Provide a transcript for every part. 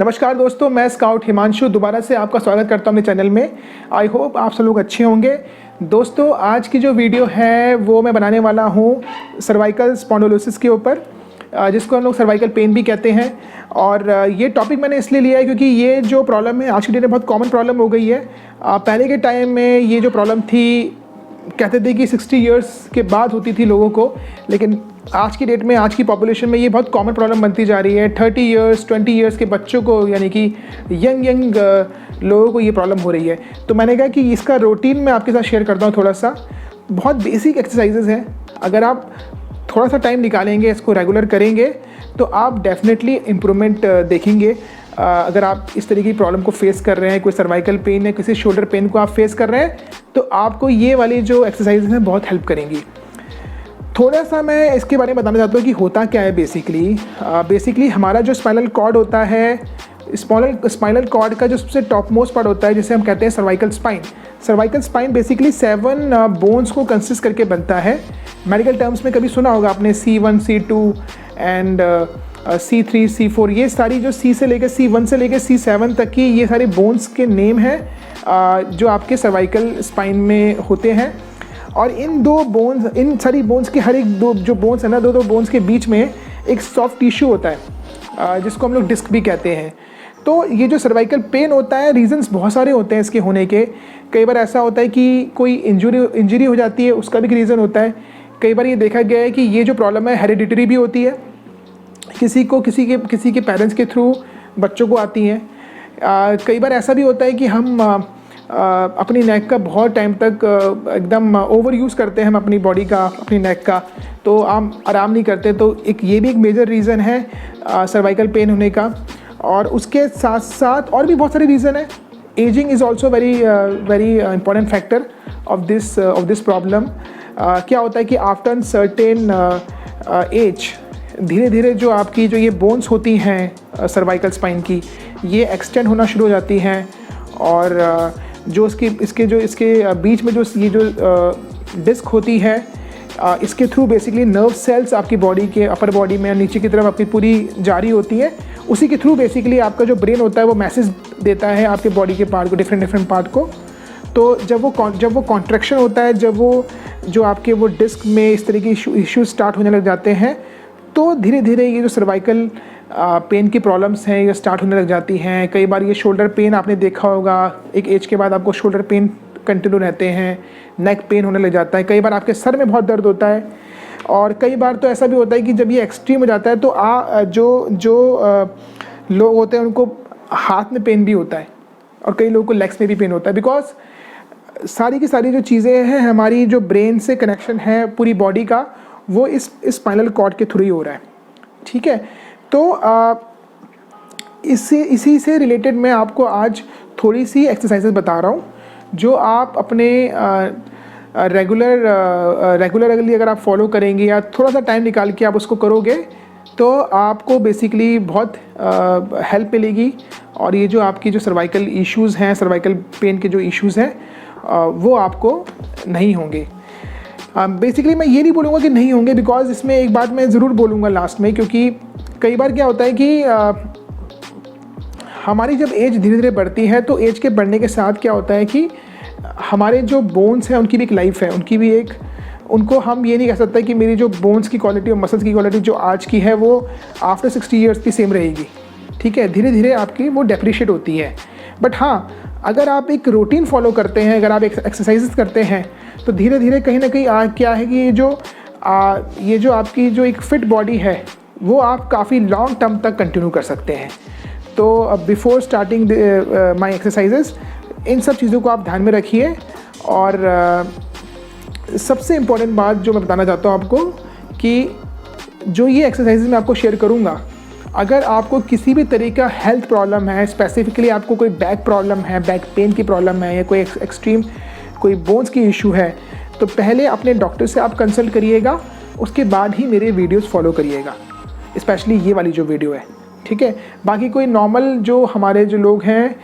नमस्कार दोस्तों, मैं स्काउट हिमांशु दोबारा से आपका स्वागत करता हूं अपने चैनल में। आई होप आप सब लोग अच्छे होंगे। दोस्तों, आज की जो वीडियो है वो मैं बनाने वाला हूं सर्वाइकल स्पॉन्डिलोसिस के ऊपर, जिसको हम लोग सर्वाइकल पेन भी कहते हैं। और ये टॉपिक मैंने इसलिए लिया है क्योंकि ये जो प्रॉब्लम है आज की डेट में बहुत कॉमन प्रॉब्लम हो गई है। पहले के टाइम में ये जो प्रॉब्लम थी, कहते थे कि 60 इयर्स के बाद होती थी लोगों को, लेकिन आज की डेट में, आज की पॉपुलेशन में ये बहुत कॉमन प्रॉब्लम बनती जा रही है। 30 इयर्स 20 इयर्स के बच्चों को, यानी कि यंग लोगों को ये प्रॉब्लम हो रही है। तो मैंने कहा कि इसका रूटीन मैं आपके साथ शेयर करता हूँ। थोड़ा सा बहुत बेसिक एक्सरसाइजेज हैं, अगर आप थोड़ा सा टाइम निकालेंगे, इसको रेगुलर करेंगे तो आप डेफिनेटली इम्प्रूवमेंट देखेंगे। अगर आप इस तरीके की प्रॉब्लम को फेस कर रहे हैं, कोई सर्वाइकल पेन या किसी शोल्डर पेन को आप फेस कर रहे हैं, तो आपको ये वाली जो एक्सरसाइज हैं बहुत हेल्प करेंगी। थोड़ा सा मैं इसके बारे में बताना चाहता हूँ कि होता क्या है। बेसिकली हमारा जो स्पाइनल कॉर्ड होता है, स्पाइनल कॉर्ड का जो सबसे टॉप मोस्ट पार्ट होता है, जिसे हम कहते हैं cervical spine. Cervical spine basically 7 bones को कंसिस्ट करके बनता है। मेडिकल टर्म्स में कभी सुना होगा आपने C1, C2 and C3, C4, ये सारी जो C से लेकर C1 से लेकर C7 तक की ये सारे बोन्स के नेम हैं जो आपके सर्वाइकल स्पाइन में होते हैं। और इन सारी बोन्स के हर एक दो जो बोन्स है ना, दो बोन्स के बीच में एक सॉफ्ट टिश्यू होता है जिसको हम लोग डिस्क भी कहते हैं। तो ये जो सर्वाइकल पेन होता है, रीजंस बहुत सारे होते हैं इसके होने के। कई बार ऐसा होता है कि कोई इंजरी हो जाती है, उसका भी रीज़न होता है। कई बार ये देखा गया है कि ये जो प्रॉब्लम है हेरिडिटरी भी होती है, किसी के पेरेंट्स के थ्रू बच्चों को आती हैं। कई बार ऐसा भी होता है कि हम अपनी नेक का बहुत टाइम तक एकदम ओवर यूज़ करते हैं हम अपनी बॉडी का, अपनी नेक का, तो हम आराम नहीं करते। तो ये भी एक मेजर रीज़न है सर्वाइकल पेन होने का। और उसके साथ साथ और भी बहुत सारे रीज़न है। Ageing is also very important factor of this problem. क्या होता है कि आफ्टर सर्टेन एज धीरे धीरे जो आपकी जो ये बोन्स होती हैं सर्वाइकल स्पाइन की, ये एक्सटेंड होना शुरू हो जाती हैं। और जो इसके बीच में जो ये जो डिस्क होती है, इसके थ्रू बेसिकली नर्व सेल्स आपकी बॉडी के अपर बॉडी में नीचे की तरफ आपकी पूरी जारी होती है। उसी के थ्रू बेसिकली आपका जो ब्रेन होता है वो मैसेज देता है आपके बॉडी के पार्ट को, डिफरेंट पार्ट को। तो जब वो कॉन्ट्रैक्शन होता है, जब वो जो आपके वो डिस्क में इस तरह के इश्यूज स्टार्ट होने लग जाते हैं, तो धीरे धीरे ये जो सर्वाइकल पेन की प्रॉब्लम्स हैं ये स्टार्ट होने लग जाती हैं। कई बार ये शोल्डर पेन आपने देखा होगा, एक एज के बाद आपको शोल्डर पेन कंटिन्यू रहते हैं, नेक पेन होने लग जाता है। कई बार आपके सर में बहुत दर्द होता है। और कई बार तो ऐसा भी होता है कि जब ये एक्सट्रीम हो जाता है तो जो लोग होते हैं उनको हाथ में पेन भी होता है, और कई लोगों को लेग्स में भी पेन होता है। बिकॉज सारी की सारी जो चीज़ें हैं, हमारी जो ब्रेन से कनेक्शन है पूरी बॉडी का, वो इस स्पाइनल कॉर्ड के थ्रू ही हो रहा है। ठीक है, तो इसी से रिलेटेड मैं आपको आज थोड़ी सी एक्सरसाइजेज बता रहा हूँ जो आप अपने रेगुलरली अगर आप फॉलो करेंगे या थोड़ा सा टाइम निकाल के आप उसको करोगे तो आपको बेसिकली बहुत हेल्प मिलेगी। और ये जो आपकी जो सर्वाइकल इश्यूज़ हैं, सर्वाइकल पेन के जो इश्यूज़ हैं, वो आपको नहीं होंगे। बेसिकली मैं ये नहीं बोलूँगा कि नहीं होंगे, बिकॉज इसमें एक बात मैं ज़रूर बोलूँगा लास्ट में, क्योंकि कई बार क्या होता है कि हमारी जब एज धीरे धीरे बढ़ती है तो एज के बढ़ने के साथ क्या होता है कि हमारे जो बोन्स हैं उनकी भी एक लाइफ है, उनको हम ये नहीं कह सकते कि मेरी जो बोन्स की क्वालिटी और मसल्स की क्वालिटी जो आज की है वो आफ्टर 60 इयर्स की सेम रहेगी। ठीक है, धीरे धीरे आपकी वो डेप्रिशिएट होती है। बट हाँ, अगर आप एक रूटीन फॉलो करते हैं, अगर आप एक्सरसाइजेस करते हैं, तो धीरे धीरे कहीं ना कहीं क्या है कि ये जो आपकी जो एक फिट बॉडी है वो आप काफ़ी लॉन्ग टर्म तक कंटिन्यू कर सकते हैं। तो बिफोर स्टार्टिंग माय एक्सरसाइजेस इन सब चीज़ों को आप ध्यान में रखिए। और सबसे इम्पॉर्टेंट बात जो मैं बताना चाहता हूँ आपको, कि जो ये एक्सरसाइजेज मैं आपको शेयर करूँगा, अगर आपको किसी भी तरह का हेल्थ प्रॉब्लम है, स्पेसिफिकली आपको कोई बैक प्रॉब्लम है, बैक पेन की प्रॉब्लम है, या कोई एक्सट्रीम कोई बोन्स की इशू है, तो पहले अपने डॉक्टर से आप कंसल्ट करिएगा, उसके बाद ही मेरे वीडियोस फॉलो करिएगा, स्पेशली ये वाली जो वीडियो है। ठीक है, बाकी कोई नॉर्मल जो हमारे जो लोग हैं,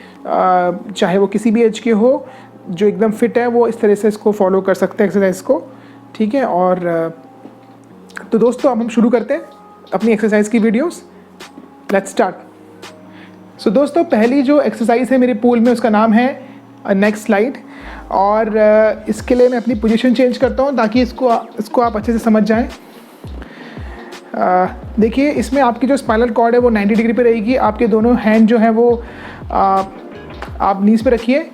चाहे वो किसी भी एज के हो, जो एकदम फिट है, वो इस तरह से इसको फॉलो कर सकते हैं एक्सरसाइज को। ठीक है, और तो दोस्तों अब हम शुरू करते हैं अपनी एक्सरसाइज की वीडियोस। Let's start. सो दोस्तों पहली जो एक्सरसाइज है मेरे पूल में उसका नाम है नेक्स्ट स्लाइड, और इसके लिए मैं अपनी पोजीशन चेंज करता हूँ ताकि इसको आप अच्छे से समझ जाएं। देखिए इसमें आपकी जो स्पाइनल कॉर्ड है वो 90 डिग्री पे रहेगी। आपके दोनों हैंड जो हैं वो आप नीज पे रखिए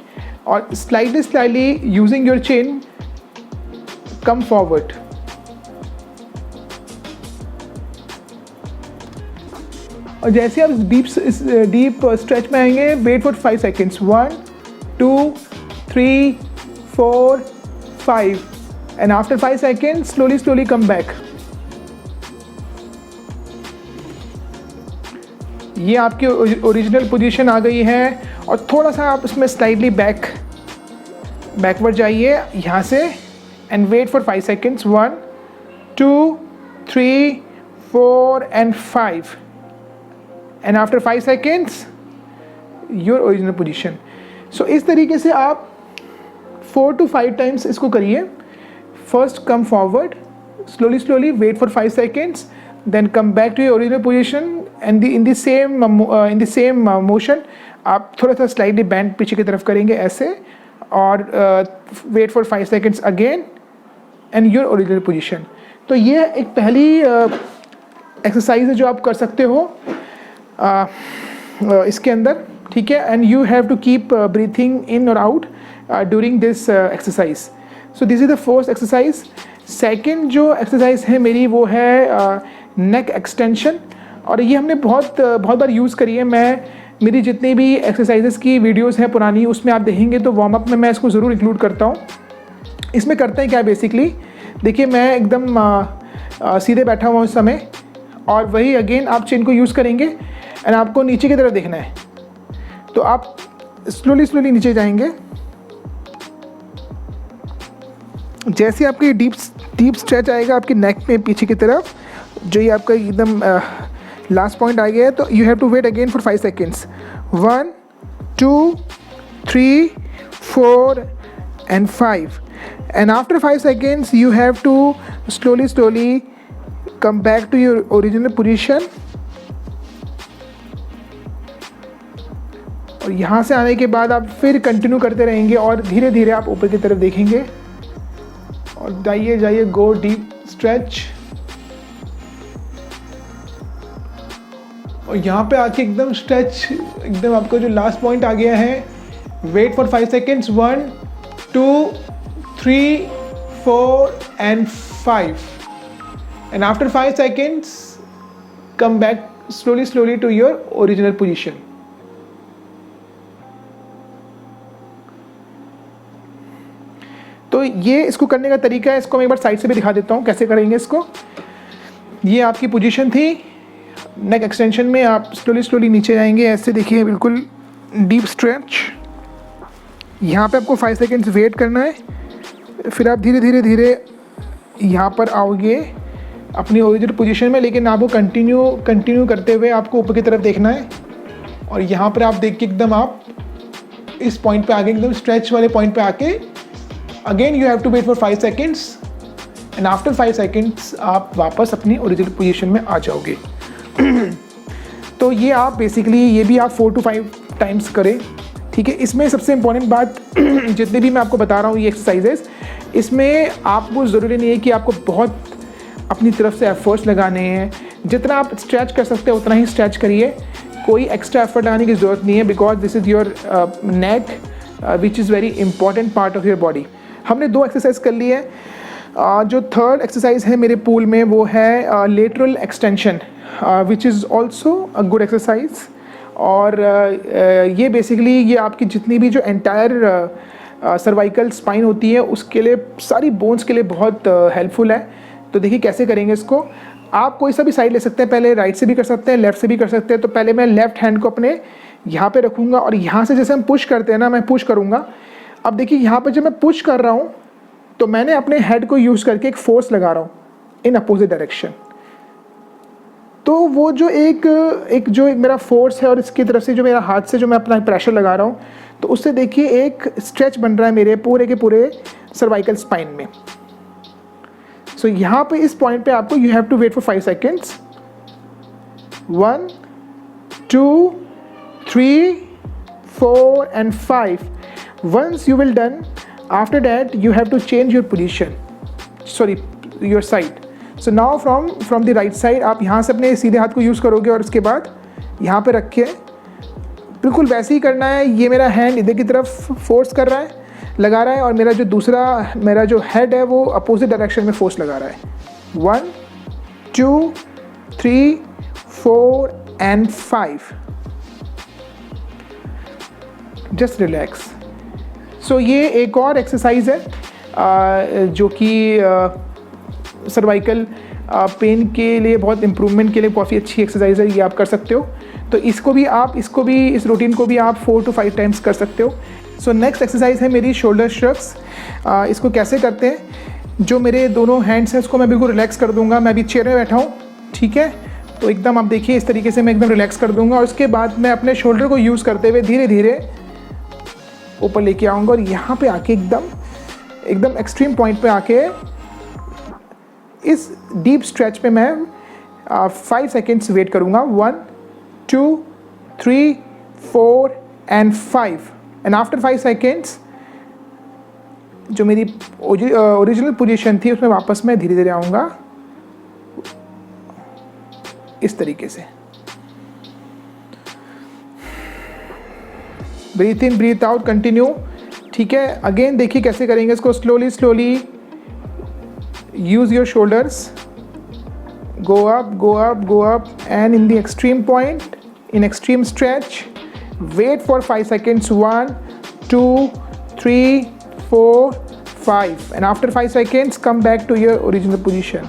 और slightly using your chin come forward. और जैसे आप डीप स्ट्रेच में आएंगे, wait for 5 seconds. 1 2 3 4 5 and after 5 seconds slowly come back. ये आपकी ओरिजिनल पोजीशन आ गई है और थोड़ा सा आप इसमें स्लाइडली बैकवर्ड जाइए यहाँ से and wait for 5 seconds. 1 2 3 4 and 5 and after 5 seconds your original position. So इस तरीके से आप 4 to 5 टाइम्स इसको करिए। First come forward, slowly wait for 5 seconds, then come back to your original position and in the same motion आप थोड़ा सा slightly band पीछे की तरफ करेंगे ऐसे, और wait for 5 seconds again and your original position. तो ये एक पहली एक्सरसाइज है जो आप कर सकते हो इसके अंदर, ठीक है। And you have to keep breathing in और out during this exercise. So this is the first exercise. Second जो एक्सरसाइज है मेरी वो है नेक एक्सटेंशन, और ये हमने बहुत बार यूज़ करी है। मेरी जितनी भी एक्सरसाइजेस की वीडियोस हैं पुरानी, उसमें आप देखेंगे तो वार्म अप में मैं इसको ज़रूर इंक्लूड करता हूँ। इसमें करते हैं क्या बेसिकली, देखिए मैं एकदम सीधे बैठा हुआ हूँ इस समय, और वही अगेन आप चेन को यूज़ करेंगे एंड आपको नीचे की तरफ देखना है। तो आप स्लोली नीचे जाएंगे। जैसे आपकी डीप स्ट्रेच आएगा आपकी नेक में पीछे की तरफ, जो ये आपका एकदम लास्ट पॉइंट आ गया है, तो you have to wait again for 5 seconds. 1 2 3 4 and 5 and after 5 seconds you have to slowly come back to your original position। और यहाँ से आने के बाद आप फिर कंटिन्यू करते रहेंगे और धीरे धीरे आप ऊपर की तरफ देखेंगे और जाइए गो डीप स्ट्रेच। और यहाँ पे आके एकदम स्ट्रेच, एकदम आपका जो लास्ट पॉइंट आ गया है। Wait for 5 seconds. 1 2 3 4 and 5 and after 5 seconds come back slowly to your original position। तो ये इसको करने का तरीका है। इसको मैं एक बार साइड से भी दिखा देता हूँ कैसे करेंगे इसको। ये आपकी पोजीशन थी नेक एक्सटेंशन में। आप स्लोली नीचे जाएंगे ऐसे, देखिए बिल्कुल डीप स्ट्रेच। यहाँ पे आपको 5 सेकेंड्स वेट करना है, फिर आप धीरे यहाँ पर आओगे अपनी ओरिजिनल पोजीशन में, लेकिन आपको कंटिन्यू करते हुए आपको ऊपर की तरफ देखना है। और यहाँ पर आप देख के एकदम आप इस पॉइंट पे आगे, एकदम स्ट्रेच वाले पॉइंट पे आके again you have to wait for 5 seconds and after 5 seconds आप वापस अपनी ओरिजिनल पोजीशन में आ जाओगे। तो ये आप बेसिकली ये भी आप 4 to 5 टाइम्स करें, ठीक है। इसमें सबसे इम्पॉर्टेंट बात जितने भी मैं आपको बता रहा हूँ ये एक्सरसाइजेस, इसमें आपको ज़रूरी नहीं है कि आपको बहुत अपनी तरफ से एफर्ट्स लगाने हैं। जितना आप स्ट्रेच कर सकते हैं उतना ही स्ट्रेच करिए, कोई एक्स्ट्रा एफर्ट लगाने की ज़रूरत नहीं है, because this is your neck which is very important part of your body. हमने 2 एक्सरसाइज कर ली है। जो थर्ड एक्सरसाइज है मेरे पूल में वो है lateral extension, which is also a good exercise. और ये बेसिकली ये आपकी जितनी भी जो एंटायर सर्वाइकल स्पाइन होती है उसके लिए, सारी बोन्स के लिए बहुत हेल्पफुल है। तो देखिए कैसे करेंगे इसको। आप कोई सा भी साइड ले सकते हैं, पहले राइट से भी कर सकते हैं, लेफ्ट से भी कर सकते हैं। तो पहले मैं लेफ्ट हैंड को अपने यहाँ पे रखूँगा और यहाँ से जैसे हम पुश करते हैं ना, मैं पुश करूँगा। अब देखिए यहाँ पर जब मैं पुश कर रहा हूँ तो मैंने अपने हेड को यूज़ करके एक फोर्स लगा रहा हूँ इन अपोजिट डायरेक्शन। तो वो जो एक जो मेरा फोर्स है और इसकी तरफ से जो मेरा हाथ से जो मैं अपना प्रेशर लगा रहा हूँ, तो उससे देखिए एक स्ट्रेच बन रहा है मेरे पूरे के पूरे सर्वाइकल स्पाइन में। सो यहाँ पे इस पॉइंट पे आपको you have to wait for 5 seconds. 1 2 3, 4 and 5. Once you will done, after that you have to change your position, sorry, your side. So now from the right side आप यहाँ से अपने सीधे हाथ को यूज़ करोगे और उसके बाद यहाँ पे रख के बिल्कुल वैसे ही करना है। ये मेरा हैंड इधर की तरफ फोर्स कर रहा है, लगा रहा है, और मेरा जो हेड है वो अपोजिट डायरेक्शन में फोर्स लगा रहा है। 1, 2, 3, 4 and 5. Just relax. सो ये एक और एक्सरसाइज है जो कि सर्वाइकल पेन के लिए बहुत इम्प्रूवमेंट के लिए काफ़ी अच्छी एक्सरसाइज है, ये आप कर सकते हो। तो इस रूटीन को भी आप 4 to 5 टाइम्स कर सकते हो। सो नेक्स्ट एक्सरसाइज है मेरी शोल्डर श्रग्स। इसको कैसे करते हैं, जो मेरे दोनों हैंड्स हैं उसको मैं बिल्कुल रिलैक्स कर दूंगा। मैं अभी चेयर में बैठा हूँ, ठीक है, तो एकदम आप देखिए इस तरीके से मैं एकदम रिलैक्स कर दूंगा, और उसके बाद मैं अपने शोल्डर को यूज़ करते हुए धीरे धीरे ऊपर लेके आऊँगा, और यहाँ पे आके एकदम एक्सट्रीम पॉइंट पे आके इस डीप स्ट्रेच पे मैं 5 सेकेंड्स वेट करूँगा। 1, 2, 3, 4 and 5 एंड आफ्टर 5 सेकेंड्स जो मेरी ओरिजिनल पोजीशन थी उसमें वापस मैं धीरे धीरे आऊँगा इस तरीके से। ब्रीथ इन ब्रीथ आउट कंटिन्यू, ठीक है। अगेन देखिए कैसे करेंगे इसको, slowly use your shoulders, go up and in the extreme point, in extreme stretch, wait for 5 seconds. 1, 2, 3, 4, 5 and after 5 seconds come back to your original position.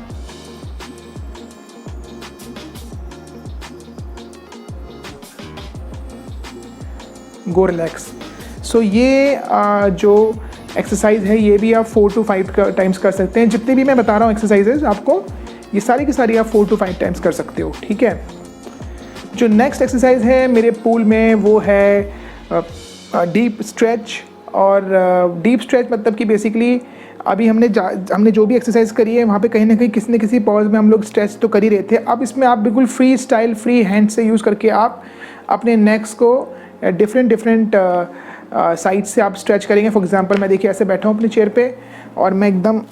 Go relax. So ये जो exercise है ये भी आप 4 to 5 टाइम्स कर सकते हैं। जितने भी मैं बता रहा हूँ एक्सरसाइजेज आपको, ये सारी की सारी आप 4 to 5 टाइम्स कर सकते हो, ठीक है। जो नेक्स्ट एक्सरसाइज है मेरे पूल में वो है डीप स्ट्रेच। और डीप स्ट्रेच मतलब कि बेसिकली अभी हमने जो भी एक्सरसाइज करी है वहाँ पे कहीं ना कहीं किसी न किसी पॉज में हम लोग स्ट्रेच तो कर ही रहे थे। अब इसमें आप बिल्कुल फ्री स्टाइल, फ्री हैंड से यूज़ करके आप अपने नेक्स को डिफरेंट साइड से आप स्ट्रेच करेंगे। फॉर एग्जांपल मैं देखिए ऐसे बैठा हूँ अपनी चेयर पे और मैं एकदम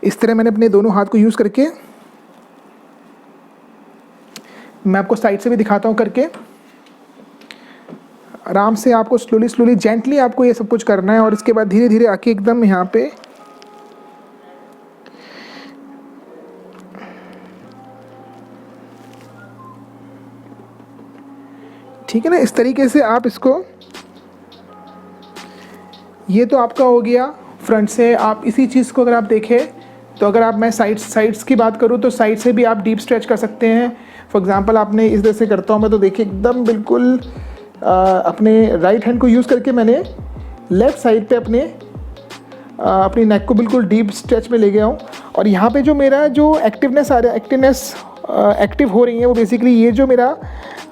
इस तरह मैंने अपने दोनों हाथ को यूज़ करके, मैं आपको साइड से भी दिखाता हूँ करके, आराम से आपको स्लोली जेंटली आपको ये सब कुछ करना है। और इसके बाद धीरे धीरे आके एकदम यहाँ पे ठीक है ना, इस तरीके से आप इसको, ये तो आपका हो गया फ्रंट से। आप इसी चीज़ को अगर आप देखें तो अगर मैं साइड्स की बात करूँ तो साइड से भी आप डीप स्ट्रेच कर सकते हैं। फॉर एग्जांपल आपने इस तरह से करता हूँ मैं, तो देखिए एकदम बिल्कुल अपने राइट हैंड को यूज़ करके मैंने लेफ़्ट साइड पे अपनी नेक को बिल्कुल डीप स्ट्रेच में ले गया हूँ। और यहाँ पे जो मेरा जो एक्टिवनेस एक्टिव हो रही है वो बेसिकली ये जो मेरा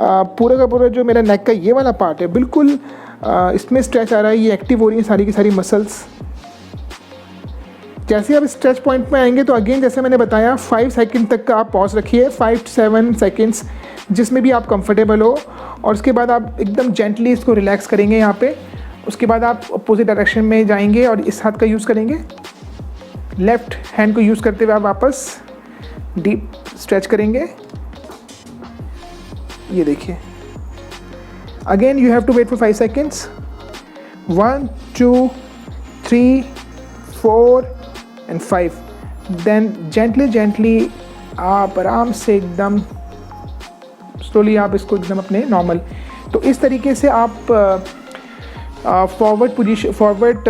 पूरा का पूरा जो मेरा नेक का ये वाला पार्ट है बिल्कुल इसमें स्ट्रेच आ रहा है, ये एक्टिव हो रही है सारी की सारी मसल्स। जैसे आप स्ट्रेच पॉइंट में आएंगे तो अगेन जैसे मैंने बताया 5 सेकंड तक का आप पॉज रखिए, 5 to 7 सेकंड्स जिसमें भी आप कंफर्टेबल हो। और उसके बाद आप एकदम जेंटली इसको रिलैक्स करेंगे यहाँ पे। उसके बाद आप अपोजिट डायरेक्शन में जाएंगे और इस हाथ का यूज़ करेंगे, लेफ़्ट हैंड को यूज़ करते हुए आप वापस डीप स्ट्रेच करेंगे। ये देखिए again you have to wait for 5 seconds. 1, 2, 3, 4 and 5 then gently आप आराम से एकदम स्लोली आप इसको एकदम अपने नॉर्मल। तो इस तरीके से आप फॉरवर्ड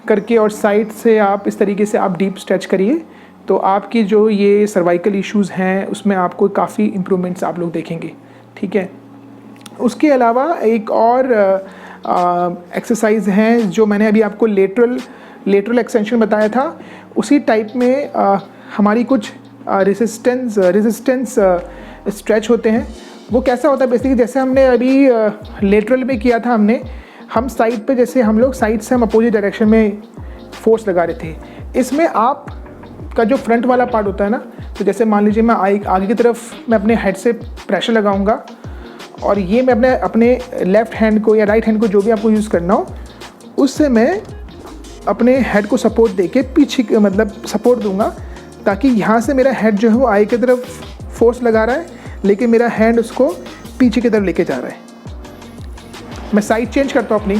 करके और साइड से आप इस तरीके से आप डीप स्ट्रेच करिए, तो आपकी जो ये सर्वाइकल इश्यूज़ हैं उसमें आपको काफ़ी इम्प्रूवमेंट्स आप लोग देखेंगे, ठीक है। उसके अलावा एक और एक्सरसाइज हैं जो मैंने अभी आपको लेटरल एक्सटेंशन बताया था, उसी टाइप में हमारी कुछ रेजिस्टेंस स्ट्रेच होते हैं। वो कैसा होता है बेसिकली, जैसे हमने अभी लेटरल में किया था, हम साइड पे, जैसे हम लोग साइड से हम अपोजिट डायरेक्शन में फोर्स लगा रहे थे। इसमें आप का जो फ्रंट वाला पार्ट होता है ना, तो जैसे मान लीजिए मैं आगे की तरफ मैं अपने हेड से प्रेशर लगाऊंगा और ये मैं अपने लेफ़्ट हैंड को या राइट हैंड को जो भी आपको यूज़ करना हो उससे मैं अपने हेड को सपोर्ट देके पीछे मतलब सपोर्ट दूंगा, ताकि यहाँ से मेरा हेड जो है वो आई की तरफ फोर्स लगा रहा है, लेकिन मेरा हैंड उसको पीछे की तरफ लेके जा रहा है। मैं साइड चेंज करता हूँ अपनी।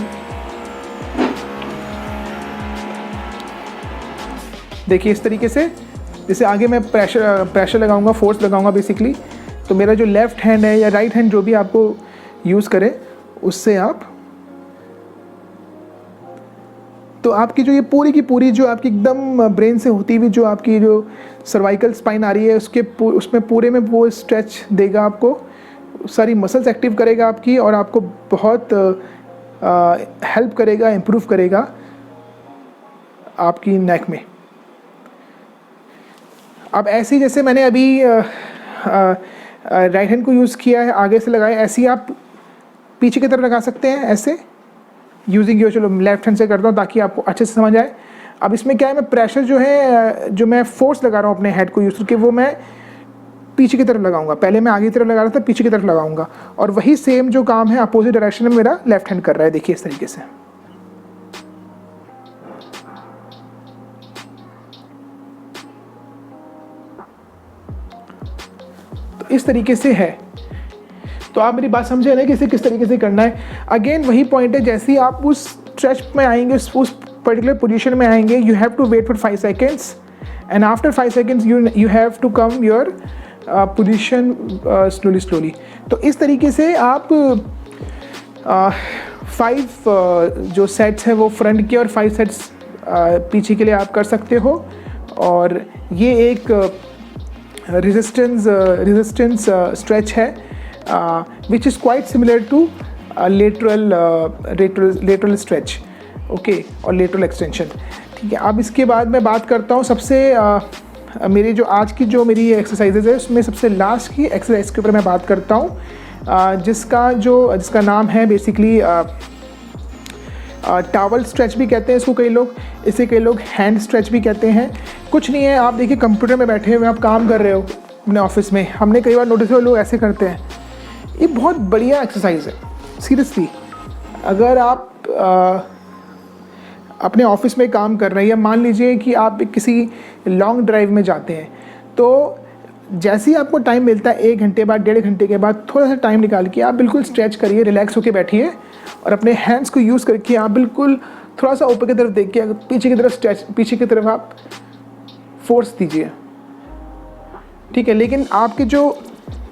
देखिए इस तरीके से, जैसे आगे मैं प्रेशर लगाऊंगा, फोर्स लगाऊंगा बेसिकली, तो मेरा जो लेफ़्ट हैंड है या राइट हैंड जो भी आपको यूज़ करे उससे आप, तो आपकी जो ये पूरी की पूरी जो आपकी एकदम ब्रेन से होती हुई जो आपकी जो सर्वाइकल स्पाइन आ रही है उसमें पूरे में वो स्ट्रेच देगा आपको, सारी मसल्स एक्टिव करेगा आपकी, और आपको बहुत हेल्प करेगा, इम्प्रूव करेगा आपकी नेक में। अब ऐसे जैसे मैंने अभी राइट हैंड को यूज़ किया है, आगे से लगाया, ऐसे ही आप पीछे की तरफ लगा सकते हैं ऐसे यूजिंग योर, चलो लेफ्ट हैंड से करता हूँ ताकि आपको अच्छे से समझ आए। अब इसमें क्या है, मैं प्रेशर जो है, जो मैं फोर्स लगा रहा हूँ अपने हेड को यूज़ करके, वो मैं पीछे की तरफ लगाऊंगा। पहले मैं आगे की तरफ लगा रहा था, पीछे की तरफ लगाऊंगा, और वही सेम जो काम है अपोजिट डायरेक्शन में मेरा लेफ्ट हैंड कर रहा है। देखिए इस तरीके से। तो इस तरीके से है। तो आप मेरी बात समझे ना कि इसे किस तरीके से करना है। अगेन वही पॉइंट है, जैसे ही आप उस स्ट्रेच में आएंगे, उस पर्टिकुलर पोजीशन में आएंगे, you have to wait for 5 seconds, and after 5 seconds you have to come your position slowly. तो इस तरीके से आप 5 जो सेट्स है वो फ्रंट के और 5 सेट्स पीछे के लिए आप कर सकते हो। और ये एक resistance stretch है, which is quite similar to lateral stretch, okay, और lateral extension। ठीक है, अब इसके बाद मैं बात करता हूँ सबसे मेरी जो आज की जो मेरी एक्सरसाइजेज है उसमें सबसे लास्ट की एक्सरसाइज के ऊपर मैं बात करता हूँ, जिसका नाम है बेसिकली टावल स्ट्रेच भी कहते हैं इसको कई लोग, इसे कई लोग हैंड स्ट्रेच भी कहते हैं। कुछ नहीं है, आप देखिए कंप्यूटर में बैठे हुए आप काम कर रहे हो अपने ऑफिस में, हमने कई बार नोटिस किया लोग ऐसे करते हैं। ये बहुत बढ़िया एक्सरसाइज है सीरियसली। अगर आप अपने ऑफिस में काम कर रहे हैं, या मान लीजिए कि आप किसी लॉन्ग ड्राइव में जाते हैं, तो जैसे ही आपको टाइम मिलता है 1 घंटे बाद, 1.5 घंटे के बाद, थोड़ा सा टाइम निकाल के आप बिल्कुल स्ट्रेच करिए, रिलैक्स होकर बैठिए, और अपने हैंड्स को यूज़ करके आप बिल्कुल थोड़ा सा ऊपर की तरफ देख के पीछे की तरफ स्ट्रेच, पीछे की तरफ आप फोर्स दीजिए। ठीक है, लेकिन आपके जो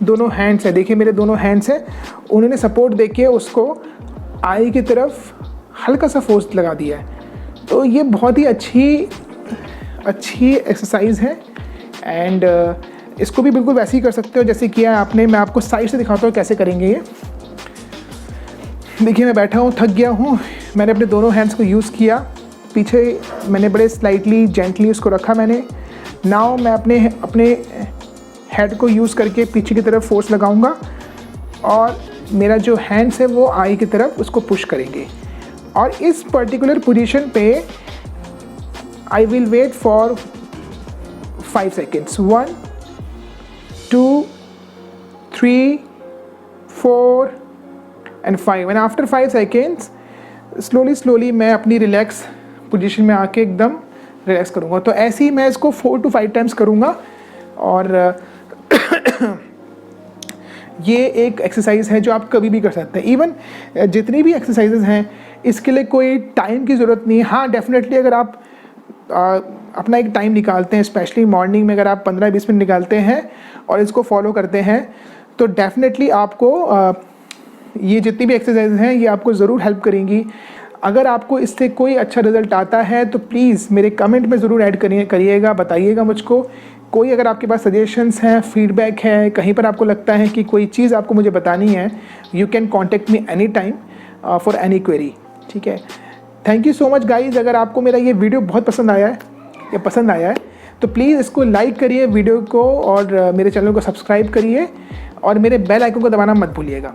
दोनों हैंड्स हैं, देखिए मेरे दोनों हैंड्स हैं, उन्होंने सपोर्ट दे के उसको आई की तरफ हल्का सा फोर्स लगा दिया है। तो ये बहुत ही अच्छी एक्सरसाइज है, एंड इसको भी बिल्कुल वैसे ही कर सकते हो जैसे किया है आपने। मैं आपको साइड से दिखाता हूँ कैसे करेंगे ये। देखिए मैं बैठा हूँ, थक गया हूँ, मैंने अपने दोनों हैंड्स को यूज़ किया, पीछे मैंने बड़े स्लाइटली जेंटली उसको रखा मैंने। नाउ मैं अपने हेड को यूज़ करके पीछे की तरफ फोर्स लगाऊंगा, और मेरा जो हैंड्स है वो आई की तरफ उसको पुश करेंगे, और इस पर्टिकुलर पोजीशन पे I will wait for 5 seconds. 1 2 3 4 and 5, and after 5 seconds slowly मैं अपनी रिलैक्स पोजीशन में आके एकदम रिलैक्स करूँगा। तो ऐसे ही मैं इसको 4 to 5 टाइम्स करूँगा, और ये एक एक्सरसाइज है जो आप कभी भी कर सकते हैं। इवन जितनी भी एक्सरसाइजेज हैं इसके लिए कोई टाइम की ज़रूरत नहीं है। हाँ डेफिनेटली अगर आप अपना एक टाइम निकालते हैं, स्पेशली मॉर्निंग में अगर आप 15-20 मिनट निकालते हैं और इसको फॉलो करते हैं, तो डेफिनेटली आपको ये जितनी भी एक्सरसाइज हैं ये आपको ज़रूर हेल्प करेंगी। अगर आपको इससे कोई अच्छा रिज़ल्ट आता है तो प्लीज़ मेरे कमेंट में ज़रूर ऐड करिएगा, बताइएगा मुझको। कोई अगर आपके पास सजेशंस हैं, फीडबैक है, कहीं पर आपको लगता है कि कोई चीज़ आपको मुझे बतानी है, you can contact me any time for any query. ठीक है, thank you so much guys. अगर आपको मेरा ये वीडियो बहुत पसंद आया है तो प्लीज़ इसको लाइक करिए वीडियो को, और मेरे चैनल को सब्सक्राइब करिए, और मेरे बेल आइकन को दबाना मत भूलिएगा।